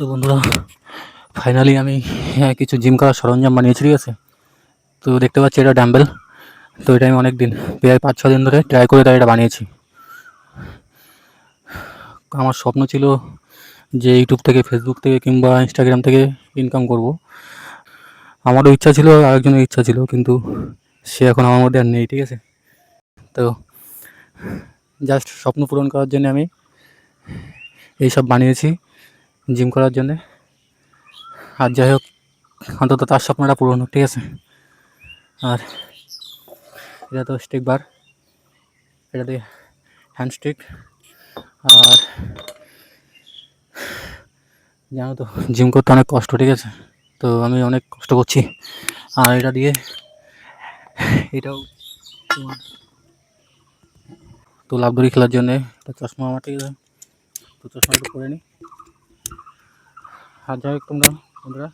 তো বন্ধুরা, ফাইনালি আমি কিছু জিম করার সরঞ্জাম বানিয়েছি, ঠিক আছে। তো দেখতে পাচ্ছি এটা ডাম্বেল। তো এটা আমি অনেক দিন, প্রায় 5-6 দিন ধরে ট্রাই করে তাই এটা বানিয়েছি। আমার স্বপ্ন ছিল যে ইউটিউব থেকে, ফেসবুক থেকে কিংবা ইনস্টাগ্রাম থেকে ইনকাম করব। আমারও ইচ্ছা ছিল, আরেকজনের ইচ্ছা ছিল, কিন্তু সে এখন আমার মধ্যে আর নেই, ঠিক আছে। তো জাস্ট স্বপ্ন পূরণ করার জন্য আমি এইসব বানিয়েছি, জিম করার জন্যে। আর যাই হোক, অন্তত তার স্বপ্নটা পূরণ হোক, ঠিক আছে। আর এটা তো স্টিক বার, এটা দিয়ে হ্যান্ড স্টিক। আর জানো তো, জিম করতে অনেক কষ্ট, ঠিক আছে। তো আমি অনেক কষ্ট করছি। আর এটা দিয়ে, এটাও তোমার তো লাফদড়ি খেলার জন্যে একটা চশমা আমার, ঠিক আছে। তো চশমা একটু পরে নিই। আর যাই হোক বন্ধুরা,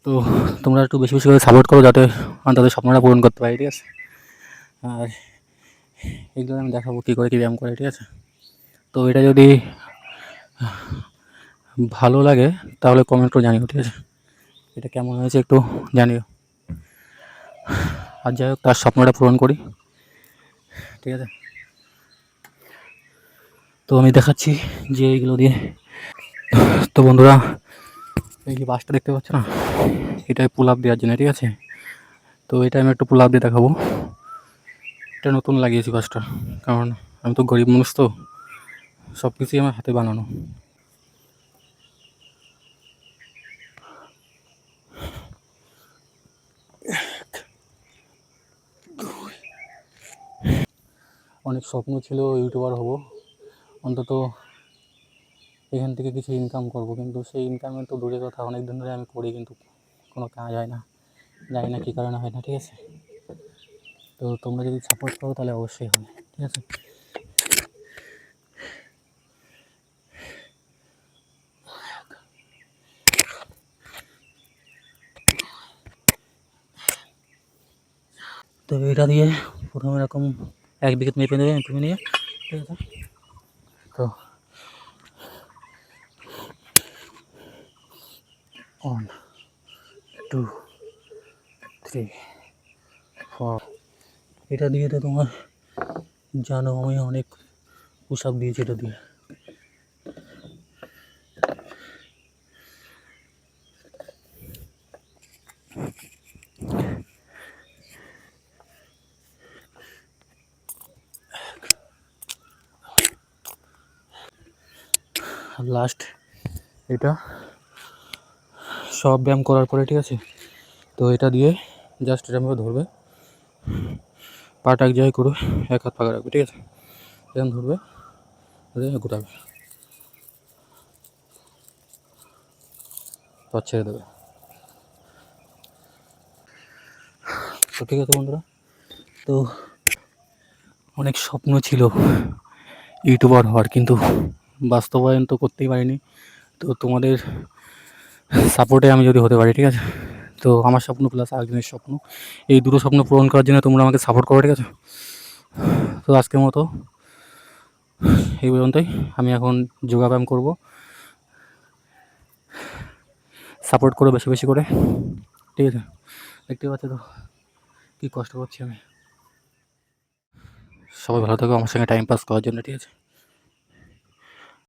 তো তোমরা একটু বেশি বেশি করে সাপোর্ট করো, যাতে আমি তাদের স্বপ্নটা পূরণ করতে পারি, ঠিক আছে। আর এগুলো আমি দেখাবো কী করে কী ব্যায়াম করে, ঠিক আছে। তো এটা যদি ভালো লাগে তাহলে কমেন্ট করে জানিও, ঠিক আছে। এটা কেমন হয়েছে একটু জানিও। আর যাই হোক, তার স্বপ্নটা পূরণ করি, ঠিক আছে। তো আমি দেখাচ্ছি যে এইগুলো দিয়ে। তো বন্ধুরা, এই যে বাসটা দেখতে পাচ্ছ না, এটাই পুল আপ দেওয়ার জন্য, ঠিক আছে। তো এটা আমি একটু পুল আপ দিয়ে দেখাবো। এটা নতুন লাগিয়েছি বাসটা, কারণ আমি তো গরিব মানুষ, তো সব কিছুই আমার হাতে বানানো। অনেক স্বপ্ন ছিল ইউটিউবার হব, অন্তত এখান থেকে কিছু ইনকাম করব, কিন্তু সেই ইনকামের তো দূরের কথা, অনেক দিন ধরে আমি করি, কিন্তু কোনো কাজ হয় না। জানি না কী কারণে হয় না, ঠিক আছে। তো তোমরা যদি সাপোর্ট করো তাহলে অবশ্যই হবে, ঠিক আছে। তো এটা দিয়ে প্রথমে এরকম 1 উইকেট মেপে নিয়ে, ঠিক আছে। তো 1 2 3 4, এটা দিয়ে তো তোমার জানো আমি অনেক পুশ আপ দিয়েছি এটা দিয়ে। লাস্ট এটা সব ব্যায়াম করার পরে, ঠিক আছে। তো এটা দিয়ে জাস্ট এরকমভাবে ধরবে, পাটা এক জায়গায় করে 1 হাত ফাঁকা রাখবে, ঠিক আছে। এরকম ধরবে, গোটাবে, পা ছেড়ে দেবে। তো ঠিক আছে বন্ধুরা, তো অনেক স্বপ্ন ছিল ইউটিউবার হওয়ার, কিন্তু বাস্তবায়ন তো করতেই পারিনি। তো তোমাদের সাপোর্টে আমি যদি হতে পারি, ঠিক আছে। তো আমার স্বপ্ন প্লাস আরেকজনের স্বপ্ন, এই দুটো স্বপ্ন পূরণ করার জন্য তোমরা আমাকে সাপোর্ট করো, ঠিক আছে। তো আজকের মতো এই পর্যন্তই। আমি এখন যোগাব্যায়াম করব, সাপোর্ট করো বেশি বেশি করে, ঠিক আছে। দেখতে পাচ্ছ তো কী কষ্ট করছি আমি। সবাই ভালো থাকো আমার সঙ্গে টাইম পাস করার জন্য, ঠিক আছে।